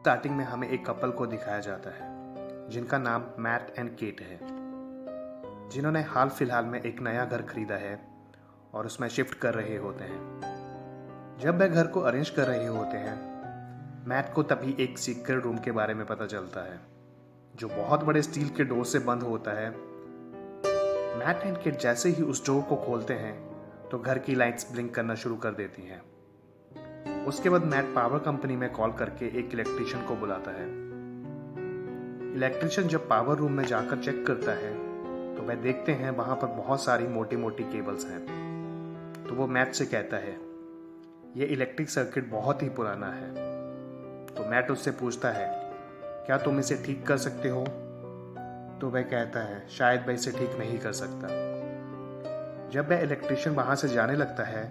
Starting में हमें एक कपल को दिखाया जाता है जिनका नाम मैट एंड केट है, जिन्होंने हाल फिलहाल में एक नया घर खरीदा है और उसमें शिफ्ट कर रहे होते हैं। जब वह घर को अरेंज कर रहे होते हैं, मैट को तभी एक सीक्रेट रूम के बारे में पता चलता है जो बहुत बड़े स्टील के डोर से बंद होता है। मैट एंड केट जैसे ही उस डोर को खोलते हैं तो घर की लाइट्स ब्लिंक करना शुरू कर देती हैं। उसके बाद मैट पावर कंपनी में कॉल करके एक इलेक्ट्रिशियन को बुलाता है। इलेक्ट्रिशियन जब पावर रूम में जाकर चेक करता है तो वह देखते हैं वहां पर बहुत सारी मोटी मोटी केबल्स हैं। तो वो मैट से कहता है ये इलेक्ट्रिक सर्किट बहुत ही पुराना है। तो मैट उससे पूछता है क्या तुम इसे ठीक कर सकते हो? तो वह कहता है शायद मैं इसे ठीक नहीं कर सकता। जब वह इलेक्ट्रिशियन वहां से जाने लगता है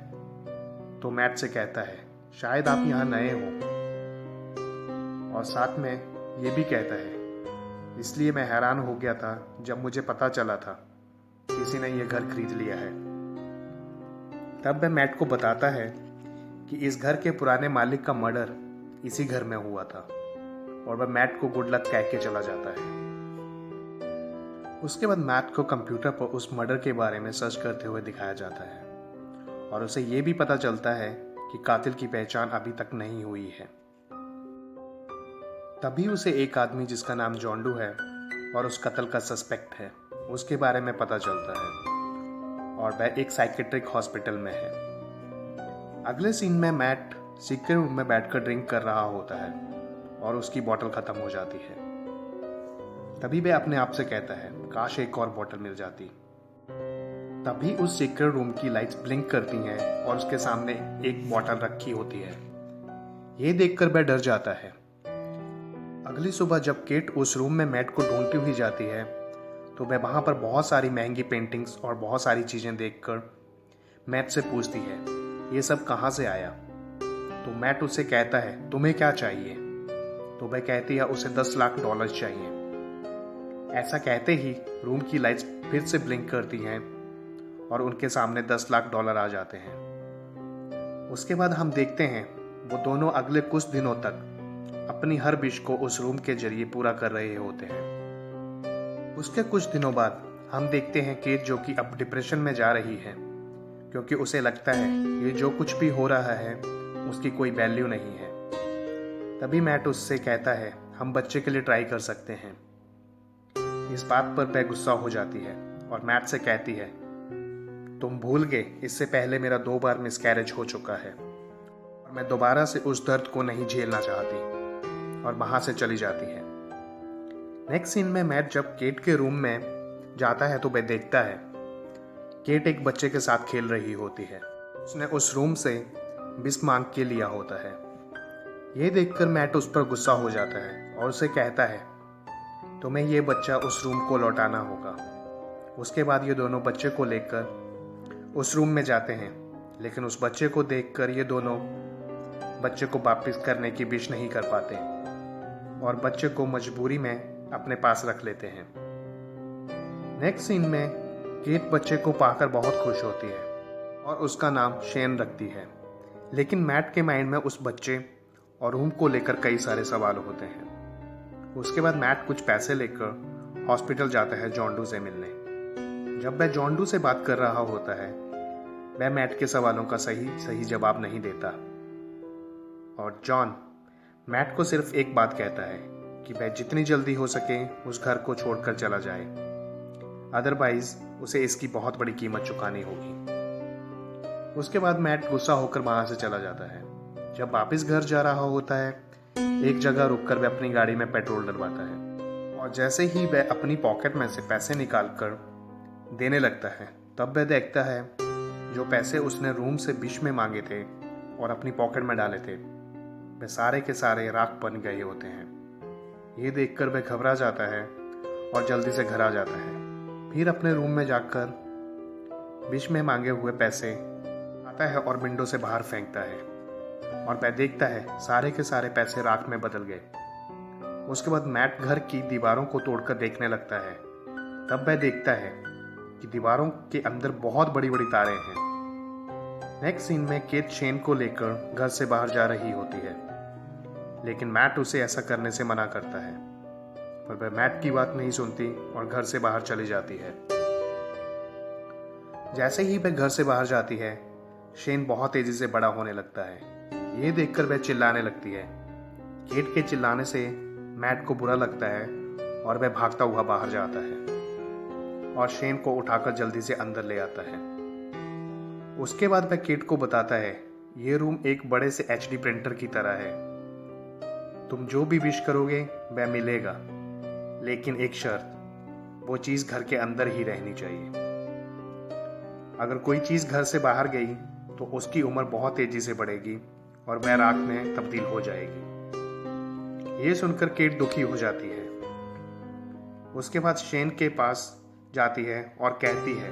तो मैट से कहता है शायद आप यहाँ नए हो, और साथ में ये भी कहता है इसलिए मैं हैरान हो गया था जब मुझे पता चला था किसी ने यह घर खरीद लिया है। तब वह मैट को बताता है कि इस घर के पुराने मालिक का मर्डर इसी घर में हुआ था, और वह मैट को गुड लक कह के चला जाता है। उसके बाद मैट को कंप्यूटर पर उस मर्डर के बारे में सर्च करते हुए दिखाया जाता है और उसे यह भी पता चलता है कि कातिल की पहचान अभी तक नहीं हुई है। तभी उसे एक आदमी जिसका नाम जॉन डू है और उस कत्ल का सस्पेक्ट है उसके बारे में पता चलता है, और वह एक साइकेट्रिक हॉस्पिटल में है। अगले सीन में मैट सीक्रेट रूम में बैठकर ड्रिंक कर रहा होता है और उसकी बोतल खत्म हो जाती है। तभी वह अपने आप से कहता है काश एक और बोतल मिल जाती। तभी उस सीक्रेट रूम की लाइट्स ब्लिंक करती हैं और उसके सामने एक बोतल रखी होती है। यह देखकर वह डर जाता है। अगली सुबह जब केट उस रूम में मैट को ढूंढती हुई जाती है तो वह वहां पर बहुत सारी महंगी पेंटिंग्स और बहुत सारी चीजें देखकर मैट से पूछती है ये सब कहां से आया? तो मैट उसे कहता है तुम्हें क्या चाहिए? तो वह कहती है उसे $10 लाख चाहिए। ऐसा कहते ही रूम की लाइट्स फिर से ब्लिंक करती हैं और उनके सामने $10 लाख आ जाते हैं। उसके बाद हम देखते हैं वो दोनों अगले कुछ दिनों तक अपनी हर विश को उस रूम के जरिए पूरा कर रहे होते हैं। उसके कुछ दिनों बाद हम देखते हैं केट जो कि अब डिप्रेशन में जा रही है क्योंकि उसे लगता है ये जो कुछ भी हो रहा है उसकी कोई वैल्यू नहीं है। तभी मैट उससे कहता है हम बच्चे के लिए ट्राई कर सकते हैं। इस बात पर वह गुस्सा हो जाती है और मैट से कहती है तुम भूल गए इससे पहले मेरा 2 बार मिसकैरेज हो चुका है और मैं दोबारा से उस दर्द को नहीं झेलना चाहती, और वहां से चली जाती है। नेक्स्ट सीन में मैट जब केट के रूम में जाता है तो वह देखता है केट एक बच्चे के साथ खेल रही होती है। उसने उस रूम से विश मांग के लिया होता है। यह देखकर मैट उस पर गुस्सा हो जाता है और उसे कहता है तुम्हें यह बच्चा उस रूम को लौटाना होगा। उसके बाद ये दोनों बच्चे को लेकर उस रूम में जाते हैं, लेकिन उस बच्चे को देखकर ये दोनों बच्चे को वापस करने की विश नहीं कर पाते और बच्चे को मजबूरी में अपने पास रख लेते हैं। नेक्स्ट सीन में केट बच्चे को पाकर बहुत खुश होती है और उसका नाम शेन रखती है, लेकिन मैट के माइंड में उस बच्चे और रूम को लेकर कई सारे सवाल होते हैं। उसके बाद मैट कुछ पैसे लेकर हॉस्पिटल जाता है जॉन डू से मिलने। जब वह जॉन डू से बात कर रहा होता है वह मैट के सवालों का सही जवाब नहीं देता, और जॉन मैट को सिर्फ एक बात कहता है कि वह जितनी जल्दी हो सके उस घर को छोड़कर चला जाए, अदरवाइज उसे इसकी बहुत बड़ी कीमत चुकानी होगी। उसके बाद मैट गुस्सा होकर वहां से चला जाता है। जब वापस घर जा रहा होता है एक जगह रुककर वह अपनी गाड़ी में पेट्रोल डलवाता है, और जैसे ही वह अपनी पॉकेट में से पैसे निकालकर देने लगता है तब वह देखता है जो पैसे उसने रूम से विश में मांगे थे और अपनी पॉकेट में डाले थे वे सारे के सारे राख बन गए होते हैं। ये देखकर वह घबरा जाता है और जल्दी से घर आ जाता है। फिर अपने रूम में जाकर विश में मांगे हुए पैसे आता है और विंडो से बाहर फेंकता है, और वह देखता है सारे के सारे पैसे राख में बदल गए। उसके बाद मैट घर की दीवारों को तोड़कर देखने लगता है। तब वह देखता है कि दीवारों के अंदर बहुत बड़ी बड़ी तारें हैं। नेक्स्ट सीन में केट शेन को लेकर घर से बाहर जा रही होती है, लेकिन मैट उसे ऐसा करने से मना करता है, पर वह मैट की बात नहीं सुनती और घर से बाहर चली जाती है। जैसे ही वह घर से बाहर जाती है, शेन बहुत तेजी से बड़ा होने लगता है। ये देखकर वह चिल्लाने लगती है। केट के चिल्लाने से मैट को बुरा लगता है और वह भागता हुआ बाहर जाता है और शेन को उठाकर जल्दी से अंदर ले आता है। उसके बाद वह केट को बताता है, ये रूम एक बड़े से HD प्रिंटर की तरह है। तुम जो भी विश करोगे वह मिलेगा, लेकिन एक शर्त, वो चीज़ घर के अंदर ही रहनी चाहिए। अगर कोई चीज़ घर से बाहर गई तो उसकी उम्र बहुत तेजी से बढ़ेगी और वह राख में तब्दील हो जाएगी। ये सुनकर केट दुखी हो जाती है। उसके बाद शेन के पास जाती है और कहती है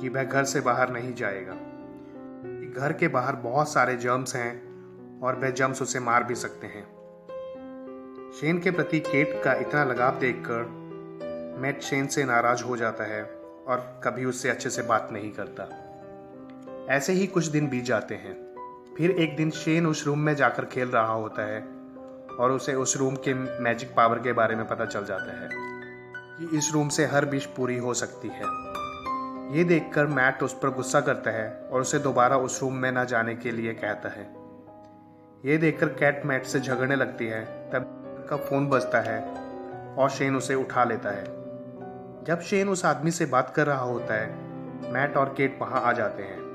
कि वह घर से बाहर नहीं जाएगा। घर के बाहर बहुत सारे जर्म्स हैं और वह जर्म्स उसे मार भी सकते हैं। शेन के प्रति केट का इतना लगाव देखकर मैट शेन से नाराज हो जाता है और कभी उससे अच्छे से बात नहीं करता। ऐसे ही कुछ दिन बीत जाते हैं। फिर एक दिन शेन उस रूम में जाकर खेल रहा होता है और उसे उस रूम के मैजिक पावर के बारे में पता चल जाता है कि इस रूम से हर विश पूरी हो सकती है। ये देखकर मैट उस पर गुस्सा करता है और उसे दोबारा उस रूम में न जाने के लिए कहता है। ये देखकर कैट मैट से झगड़ने लगती है। तब का फोन बजता है और शेन उसे उठा लेता है। जब शेन उस आदमी से बात कर रहा होता है, मैट और केट वहां आ जाते हैं।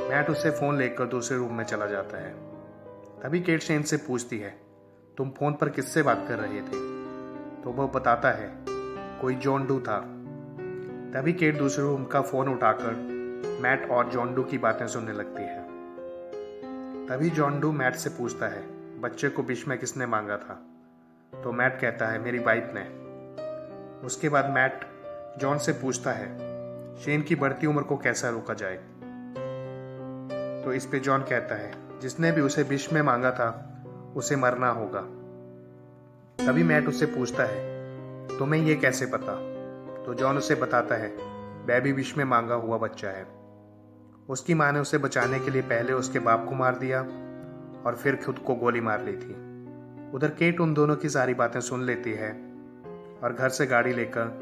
मैट उससे फोन लेकर दूसरे रूम में चला जाता है। तभी केट शेन से पूछती है, तुम फोन पर किससे बात कर रहे थे? तो वो बताता है, कोई जॉन डू था। तभी केट दूसरे रूम का फोन उठाकर मैट और जॉन डू की बातें सुनने लगती है। तभी जॉन डू मैट से पूछता है, बच्चे को विश में किसने मांगा था? तो मैट कहता है, मेरी वाइफ ने। उसके बाद मैट जॉन से पूछता है, शेन की बढ़ती उम्र को कैसा रोका जाए? तो इस पे जॉन कहता है, जिसने भी उसे विश में मांगा था उसे मरना होगा। तभी मैट उससे पूछता है, तुम्हें ये कैसे पता? तो जॉन उसे बताता है, वह भी विश में मांगा हुआ बच्चा है। उसकी माँ ने उसे बचाने के लिए पहले उसके बाप को मार दिया और फिर खुद को गोली मार ली थी। उधर केट उन दोनों की सारी बातें सुन लेती है और घर से गाड़ी लेकर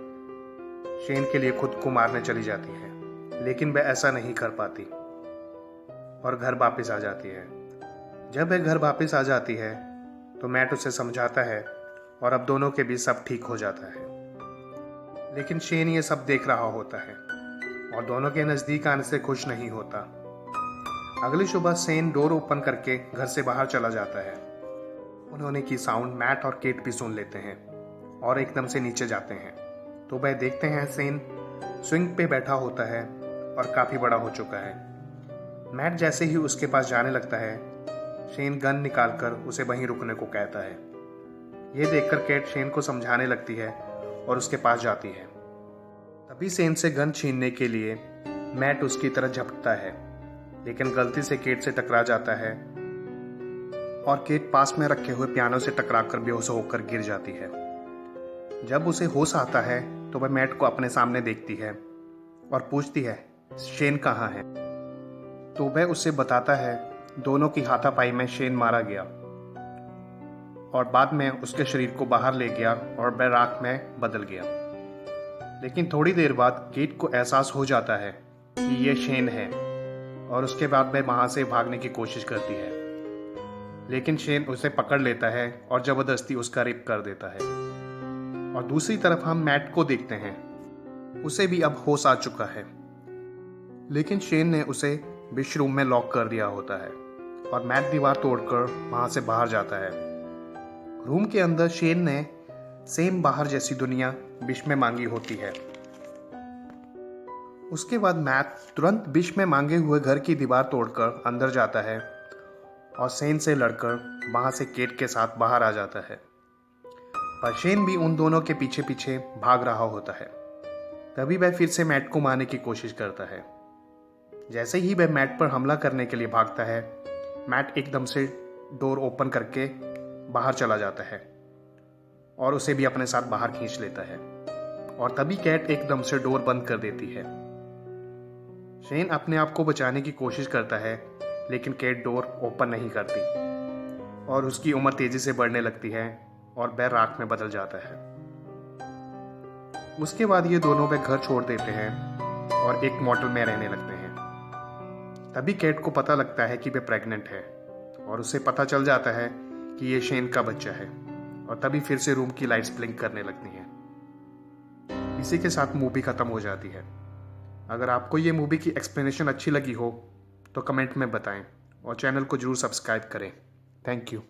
शेन के लिए खुद को मारने चली जाती है, लेकिन वह ऐसा नहीं कर पाती और घर वापस आ जाती है। जब वह घर वापस आ जाती है तो मैट उसे समझाता है और अब दोनों के बीच सब ठीक हो जाता है। लेकिन शेन ये सब देख रहा होता है और दोनों के नज़दीक आने से खुश नहीं होता। अगली सुबह शेन डोर ओपन करके घर से बाहर चला जाता है। उन्होंने की साउंड मैट और केट भी सुन लेते हैं और एकदम से नीचे जाते हैं। तो वह देखते हैं शेन स्विंग पे बैठा होता है और काफ़ी बड़ा हो चुका है। मैट जैसे ही उसके पास जाने लगता है, शेन गन निकालकर उसे वहीं रुकने को कहता है। ये देखकर केट शेन को समझाने लगती है और उसके पास जाती है। तभी शेन से गन छीनने के लिए मैट उसकी तरफ झपटता है, लेकिन गलती से केट से टकरा जाता है और केट पास में रखे हुए पियानो से टकराकर बेहोश होकर गिर जाती है। जब उसे होश आता है तो वह मैट को अपने सामने देखती है और पूछती है, शेन कहाँ है? तो वह उसे बताता है, दोनों की हाथापाई में शेन मारा गया और बाद में उसके शरीर को बाहर ले गया और वह राख में बदल गया। लेकिन थोड़ी देर बाद केट को एहसास हो जाता है कि यह शेन है और उसके बाद वह वहां से भागने की कोशिश करती है, लेकिन शेन उसे पकड़ लेता है और जबरदस्ती उसका रेप कर देता है। और दूसरी तरफ हम मैट को देखते हैं, उसे भी अब होश आ चुका है, लेकिन शेन ने उसे विश रूम में लॉक कर दिया होता है और मैट दीवार तोड़कर वहां से बाहर जाता है। रूम के अंदर शेन ने सेम बाहर जैसी दुनिया विश में मांगी होती है। उसके बाद मैट तुरंत विश में मांगे हुए घर की दीवार तोड़कर अंदर जाता है और शेन से लड़कर वहां से केट के साथ बाहर आ जाता है। पर शेन भी उन दोनों के पीछे पीछे भाग रहा होता है। तभी वह फिर से मैट को मारने की कोशिश करता है। जैसे ही वह मैट पर हमला करने के लिए भागता है, मैट एकदम से डोर ओपन करके बाहर चला जाता है और उसे भी अपने साथ बाहर खींच लेता है। और तभी कैट एकदम से डोर बंद कर देती है। शेन अपने आप को बचाने की कोशिश करता है, लेकिन कैट डोर ओपन नहीं करती और उसकी उम्र तेजी से बढ़ने लगती है और वह राख में बदल जाता है। उसके बाद ये दोनों वह घर छोड़ देते हैं और एक मोटल में रहने लगते हैं। तभी केट को पता लगता है कि वह प्रेग्नेंट है और उसे पता चल जाता है कि ये शेन का बच्चा है और तभी फिर से रूम की लाइट्स ब्लिंक करने लगती हैं। इसी के साथ मूवी ख़त्म हो जाती है। अगर आपको ये मूवी की एक्सप्लेनेशन अच्छी लगी हो तो कमेंट में बताएं और चैनल को जरूर सब्सक्राइब करें। Thank you.